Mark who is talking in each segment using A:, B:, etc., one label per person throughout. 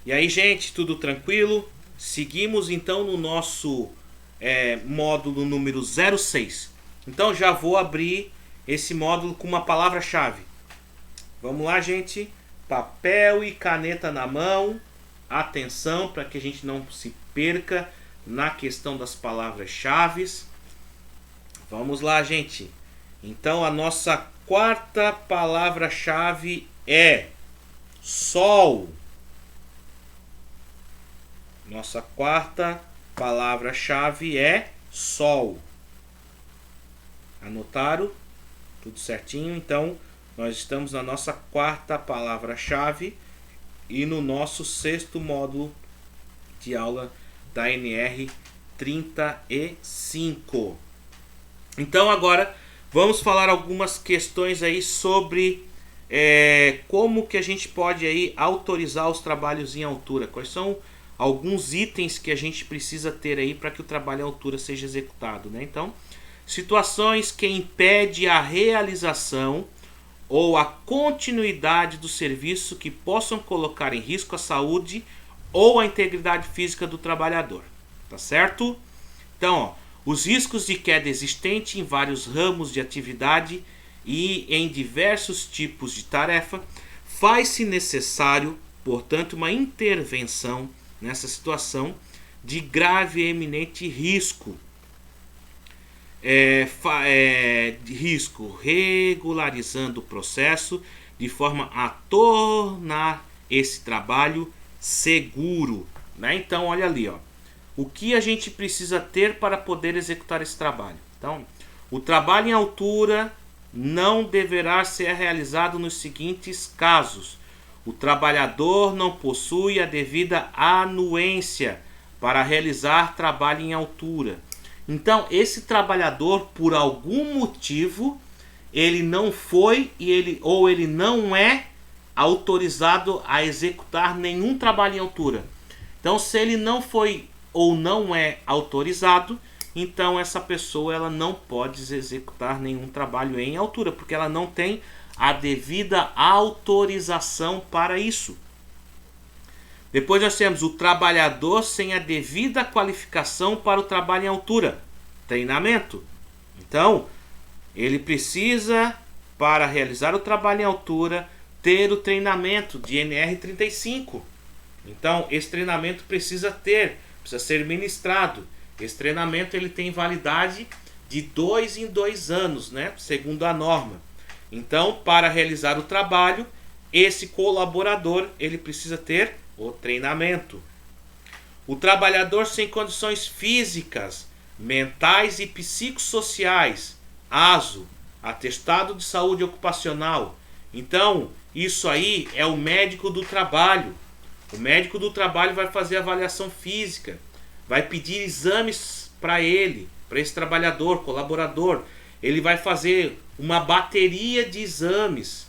A: E aí, gente, tudo tranquilo? Seguimos então no nosso módulo número 06. Então já vou abrir esse módulo com uma palavra-chave. Vamos lá, gente. Papel e caneta na mão. Atenção para que a gente não se perca na questão das palavras-chave. Vamos lá, gente. Então a nossa quarta palavra-chave é sol. Nossa quarta palavra-chave é sol. Anotaram? Tudo certinho? Então, nós estamos na nossa quarta palavra-chave e no nosso sexto módulo de aula da NR 35. Então, agora vamos falar algumas questões aí sobre como que a gente pode aí autorizar os trabalhos em altura. Quais são alguns itens que a gente precisa ter aí para que o trabalho em altura seja executado, né? Então, situações que impedem a realização ou a continuidade do serviço que possam colocar em risco a saúde ou a integridade física do trabalhador, tá certo? Então, ó, os riscos de queda existentes em vários ramos de atividade e em diversos tipos de tarefa faz-se necessário, portanto, uma intervenção nessa situação de grave e eminente risco. De risco, regularizando o processo de forma a tornar esse trabalho seguro, né? Então, olha ali, ó, o que a gente precisa ter para poder executar esse trabalho. Então, o trabalho em altura não deverá ser realizado nos seguintes casos: o trabalhador não possui a devida anuência para realizar trabalho em altura. Então, esse trabalhador, por algum motivo, ele não foi ou ele não é autorizado a executar nenhum trabalho em altura. Então, se ele não foi ou não é autorizado, então essa pessoa ela não pode executar nenhum trabalho em altura, porque ela não tem a devida autorização para isso. Depois nós temos o trabalhador sem a devida qualificação para o trabalho em altura, treinamento. Então, ele precisa, para realizar o trabalho em altura, ter o treinamento de NR35. Então, esse treinamento precisa ser ministrado. Esse treinamento ele tem validade de 2 em 2 anos, né? Segundo a norma. Então, para realizar o trabalho, esse colaborador ele precisa ter o treinamento. O trabalhador sem condições físicas, mentais e psicossociais, ASO, atestado de saúde ocupacional. Então, isso aí é o médico do trabalho. O médico do trabalho vai fazer avaliação física, vai pedir exames para ele, para esse trabalhador, colaborador. Ele vai fazer uma bateria de exames.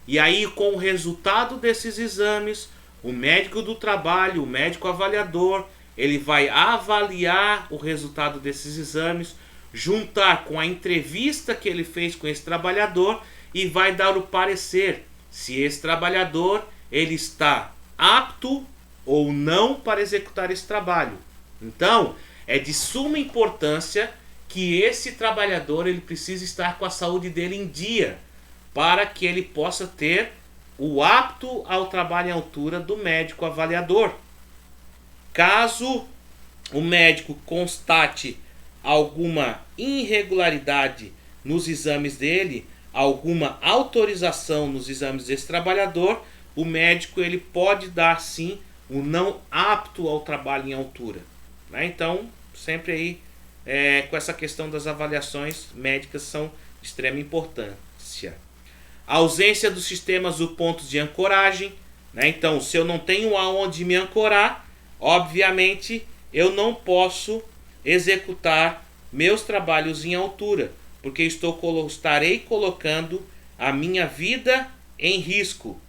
A: E aí, com o resultado desses exames, o médico do trabalho, o médico avaliador, ele vai avaliar o resultado desses exames, juntar com a entrevista que ele fez com esse trabalhador e vai dar o parecer se esse trabalhador ele está apto ou não para executar esse trabalho. Então, é de suma importância que esse trabalhador ele precisa estar com a saúde dele em dia para que ele possa ter o apto ao trabalho em altura do médico avaliador. Caso o médico constate alguma irregularidade nos exames dele, alguma autorização nos exames desse trabalhador, o médico ele pode dar sim o não apto ao trabalho em altura, né? Então, sempre aí com essa questão das avaliações médicas são de extrema importância. A ausência dos sistemas ou pontos de ancoragem, né? Então, se eu não tenho aonde me ancorar, obviamente eu não posso executar meus trabalhos em altura, porque estarei colocando a minha vida em risco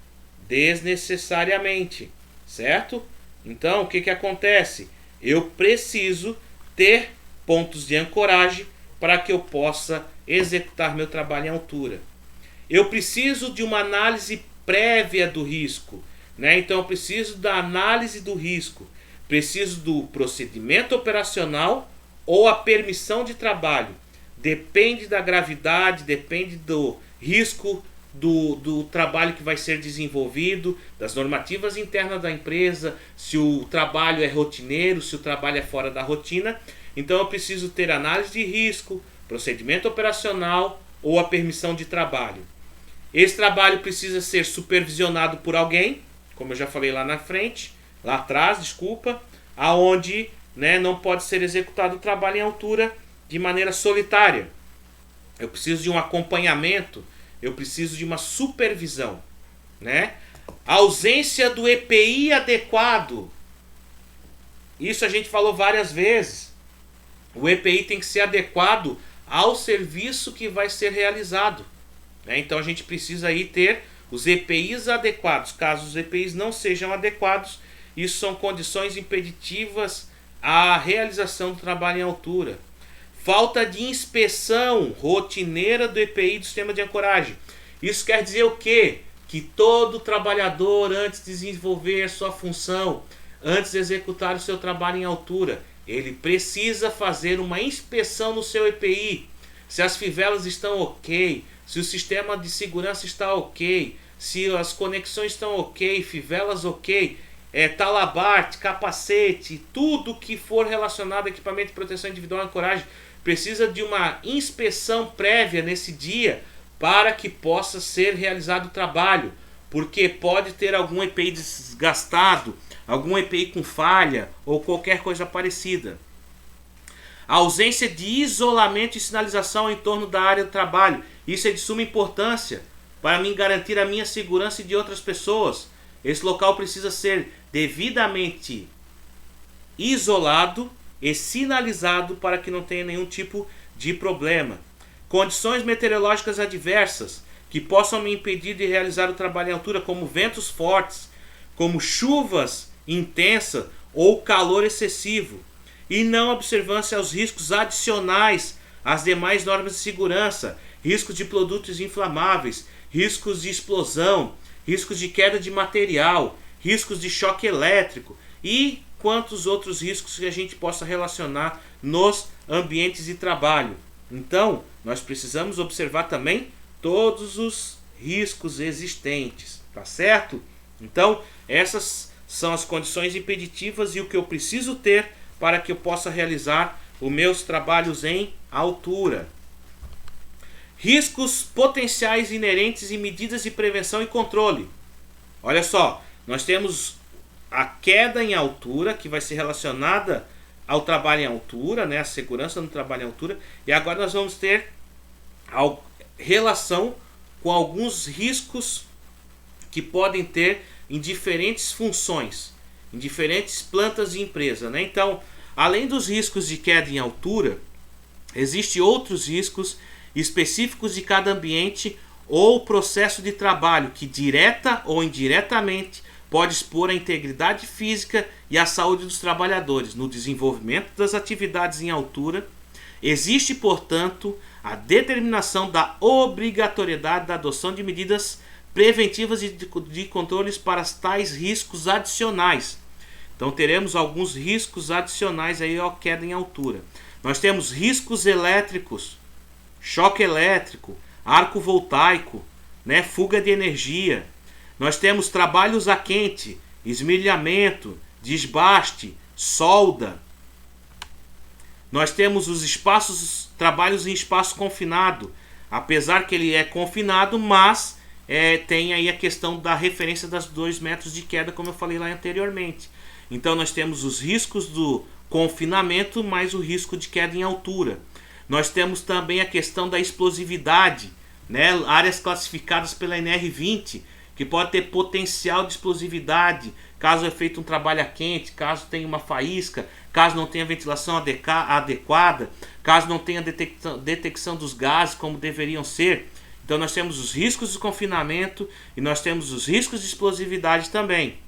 A: desnecessariamente, certo? Então, o que acontece? Eu preciso ter pontos de ancoragem para que eu possa executar meu trabalho em altura. Eu preciso de uma análise prévia do risco. né? Então eu preciso da análise do risco, preciso do procedimento operacional ou a permissão de trabalho. Depende da gravidade, depende do risco do trabalho que vai ser desenvolvido, das normativas internas da empresa, se o trabalho é rotineiro, se o trabalho é fora da rotina. Então eu preciso ter análise de risco, procedimento operacional ou a permissão de trabalho. Esse trabalho precisa ser supervisionado por alguém, como eu já falei lá na frente, lá atrás, desculpa, aonde, né, não pode ser executado o trabalho em altura de maneira solitária. Eu preciso de um acompanhamento, eu preciso de uma supervisão, né? A ausência do EPI adequado. Isso a gente falou várias vezes. O EPI tem que ser adequado ao serviço que vai ser realizado, né? Então a gente precisa aí ter os EPIs adequados. Caso os EPIs não sejam adequados, isso são condições impeditivas à realização do trabalho em altura. Falta de inspeção rotineira do EPI do sistema de ancoragem. Isso quer dizer o quê? Que todo trabalhador, antes de desenvolver sua função, antes de executar o seu trabalho em altura, ele precisa fazer uma inspeção no seu EPI. Se as fivelas estão ok, se o sistema de segurança está ok, se as conexões estão ok, fivelas ok, talabarte, capacete, tudo que for relacionado a equipamento de proteção individual e ancoragem, precisa de uma inspeção prévia nesse dia para que possa ser realizado o trabalho, porque pode ter algum EPI desgastado, algum EPI com falha ou qualquer coisa parecida. A ausência de isolamento e sinalização em torno da área do trabalho, isso é de suma importância para mim garantir a minha segurança e de outras pessoas. Esse local precisa ser devidamente isolado e sinalizado para que não tenha nenhum tipo de problema. Condições meteorológicas adversas que possam me impedir de realizar o trabalho em altura, como ventos fortes, como chuvas intensas ou calor excessivo, e não observância aos riscos adicionais às demais normas de segurança, riscos de produtos inflamáveis, riscos de explosão, riscos de queda de material, riscos de choque elétrico e quantos outros riscos que a gente possa relacionar nos ambientes de trabalho. Então, nós precisamos observar também todos os riscos existentes, tá certo? Então, essas são as condições impeditivas e o que eu preciso ter para que eu possa realizar os meus trabalhos em altura. Riscos potenciais inerentes e medidas de prevenção e controle. Olha só, nós temos a queda em altura, que vai ser relacionada ao trabalho em altura, né, a segurança no trabalho em altura, e agora nós vamos ter relação com alguns riscos que podem ter em diferentes funções, em diferentes plantas de empresa, né? Então, além dos riscos de queda em altura, existem outros riscos específicos de cada ambiente ou processo de trabalho que direta ou indiretamente pode expor a integridade física e a saúde dos trabalhadores no desenvolvimento das atividades em altura. Existe, portanto, a determinação da obrigatoriedade da adoção de medidas preventivas e de controles para tais riscos adicionais. Então teremos alguns riscos adicionais aí à queda em altura. Nós temos riscos elétricos, choque elétrico, arco voltaico, né, fuga de energia. Nós temos trabalhos a quente, esmerilhamento, desbaste, solda. Nós temos os trabalhos em espaço confinado, apesar que ele é confinado, mas tem aí a questão da referência das 2 metros de queda, como eu falei lá anteriormente. Então nós temos os riscos do confinamento mais o risco de queda em altura. Nós temos também a questão da explosividade, né? Áreas classificadas pela NR20, que pode ter potencial de explosividade, caso é feito um trabalho a quente, caso tenha uma faísca, caso não tenha ventilação adequada, caso não tenha detecção dos gases como deveriam ser. Então nós temos os riscos de confinamento e nós temos os riscos de explosividade também.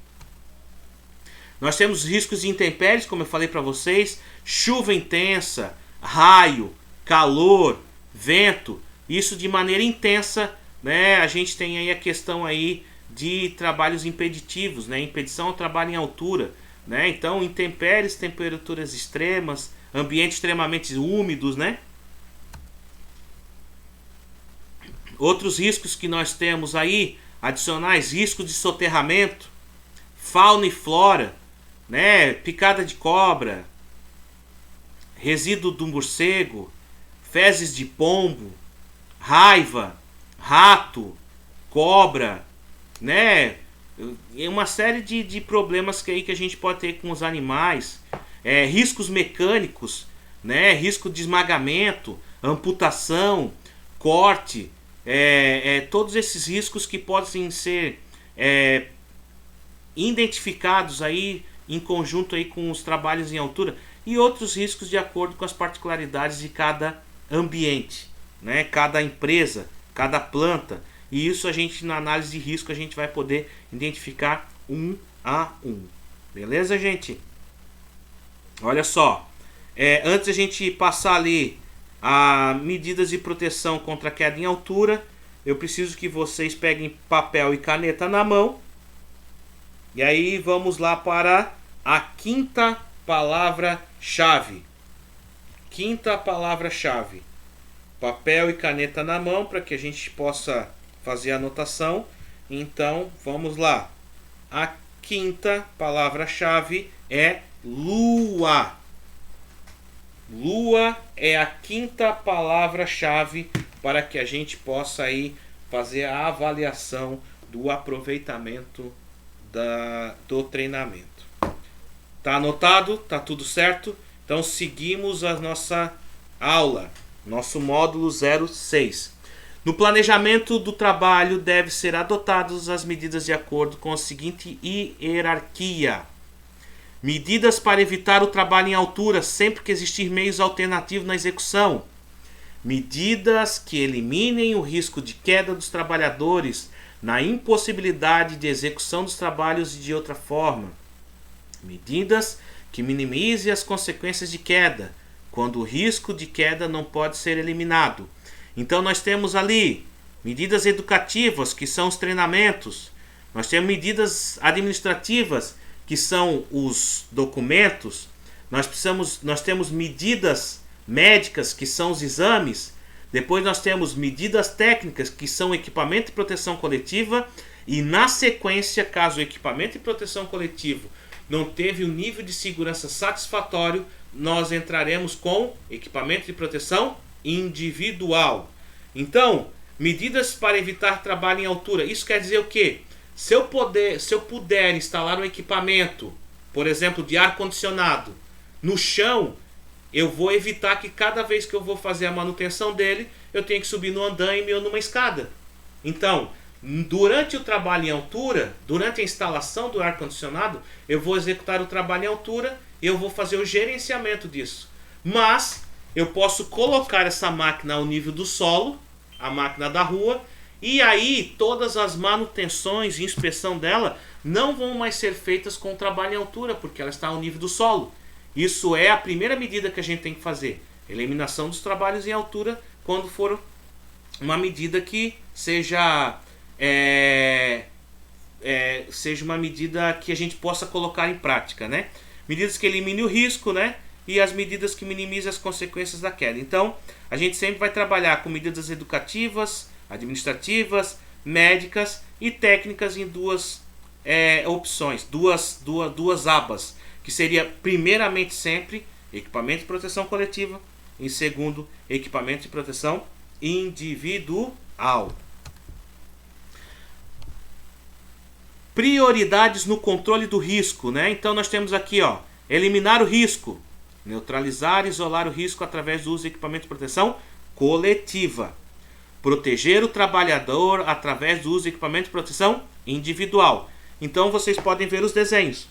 A: Nós temos riscos de intempéries, como eu falei para vocês, chuva intensa, raio, calor, vento, isso de maneira intensa, né? A gente tem aí a questão aí de trabalhos impeditivos, né? Impedição ao trabalho em altura, né? Então, intempéries, temperaturas extremas, ambientes extremamente úmidos, né? Outros riscos que nós temos aí, adicionais, riscos de soterramento, fauna e flora, né? Picada de cobra, resíduo do morcego, fezes de pombo, raiva, rato, cobra, né? Uma série de problemas que a gente pode ter com os animais, riscos mecânicos, né? Risco de esmagamento, amputação, corte, todos esses riscos que podem ser identificados aí em conjunto aí com os trabalhos em altura e outros riscos de acordo com as particularidades de cada ambiente, né? Cada empresa, cada planta. E isso a gente, na análise de risco, a gente vai poder identificar um a um. Beleza, gente? Olha só. Antes a gente passar ali a medidas de proteção contra queda em altura, eu preciso que vocês peguem papel e caneta na mão. E aí vamos lá para a quinta palavra-chave. Quinta palavra-chave. Papel e caneta na mão para que a gente possa fazer a anotação. Então, vamos lá. A quinta palavra-chave é lua. Lua é a quinta palavra-chave para que a gente possa aí fazer a avaliação do aproveitamento do treinamento. Tá anotado? Tá tudo certo? Então seguimos a nossa aula, nosso módulo 06. No planejamento do trabalho deve ser adotadas as medidas de acordo com a seguinte hierarquia. Medidas para evitar o trabalho em altura sempre que existir meios alternativos na execução. Medidas que eliminem o risco de queda dos trabalhadores na impossibilidade de execução dos trabalhos de outra forma. Medidas que minimizem as consequências de queda, quando o risco de queda não pode ser eliminado. Então nós temos ali medidas educativas, que são os treinamentos. Nós temos medidas administrativas, que são os documentos. Nós temos medidas médicas, que são os exames. Depois nós temos medidas técnicas, que são equipamento de proteção coletiva. E na sequência, caso o equipamento de proteção coletiva não teve um nível de segurança satisfatório, nós entraremos com equipamento de proteção individual. Então, medidas para evitar trabalho em altura. Isso quer dizer o quê? Se eu puder instalar um equipamento, por exemplo, de ar-condicionado, no chão, eu vou evitar que cada vez que eu vou fazer a manutenção dele, eu tenha que subir no andaime ou numa escada. Então, durante o trabalho em altura, durante a instalação do ar-condicionado, eu vou executar o trabalho em altura e eu vou fazer o gerenciamento disso. Mas eu posso colocar essa máquina ao nível do solo, a máquina da rua, e aí todas as manutenções e inspeção dela não vão mais ser feitas com o trabalho em altura, porque ela está ao nível do solo. Isso é a primeira medida que a gente tem que fazer. Eliminação dos trabalhos em altura quando for uma medida que seja uma medida que a gente possa colocar em prática, né? Medidas que eliminem o risco, né? E as medidas que minimizem as consequências da queda. Então, a gente sempre vai trabalhar com medidas educativas, administrativas, médicas e técnicas em duas opções, duas abas, que seria primeiramente sempre equipamento de proteção coletiva, em segundo, equipamento de proteção individual. Prioridades no controle do risco, né? Então nós temos aqui, ó, eliminar o risco, neutralizar e isolar o risco através do uso de equipamento de proteção coletiva. Proteger o trabalhador através do uso de equipamento de proteção individual. Então vocês podem ver os desenhos.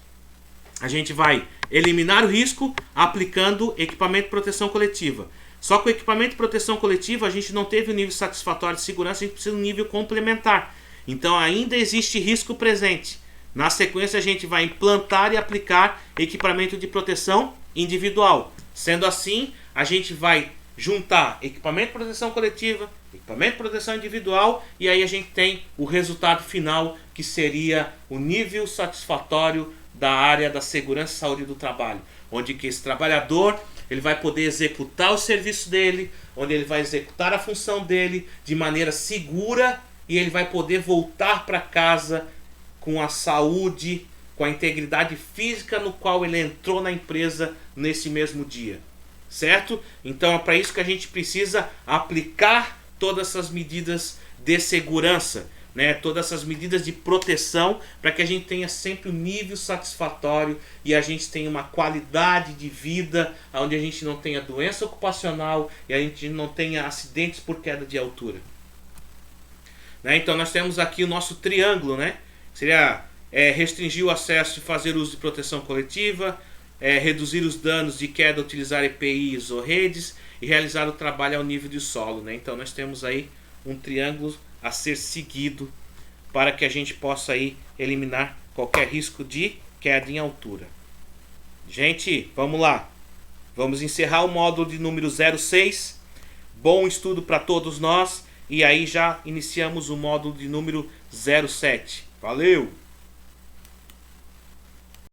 A: A gente vai eliminar o risco aplicando equipamento de proteção coletiva. Só que o equipamento de proteção coletiva a gente não teve um nível satisfatório de segurança, a gente precisa de um nível complementar. Então ainda existe risco presente. Na sequência a gente vai implantar e aplicar equipamento de proteção individual. Sendo assim, a gente vai juntar equipamento de proteção coletiva, equipamento de proteção individual, e aí a gente tem o resultado final, que seria o nível satisfatório da área da segurança e saúde do trabalho, onde que esse trabalhador ele vai poder executar o serviço dele, onde ele vai executar a função dele de maneira segura, e ele vai poder voltar para casa com a saúde, com a integridade física no qual ele entrou na empresa nesse mesmo dia, certo? Então é para isso que a gente precisa aplicar todas essas medidas de segurança, né? Todas essas medidas de proteção, para que a gente tenha sempre um nível satisfatório e a gente tenha uma qualidade de vida, onde a gente não tenha doença ocupacional e a gente não tenha acidentes por queda de altura, né? Então nós temos aqui o nosso triângulo, né? Seria restringir o acesso e fazer uso de proteção coletiva, reduzir os danos de queda, utilizar EPIs ou redes e realizar o trabalho ao nível do solo, né? Então nós temos aí um triângulo a ser seguido para que a gente possa aí eliminar qualquer risco de queda em altura. Gente, vamos lá. Vamos encerrar o módulo de número 06. Bom estudo para todos nós. E aí já iniciamos o módulo de número 07. Valeu!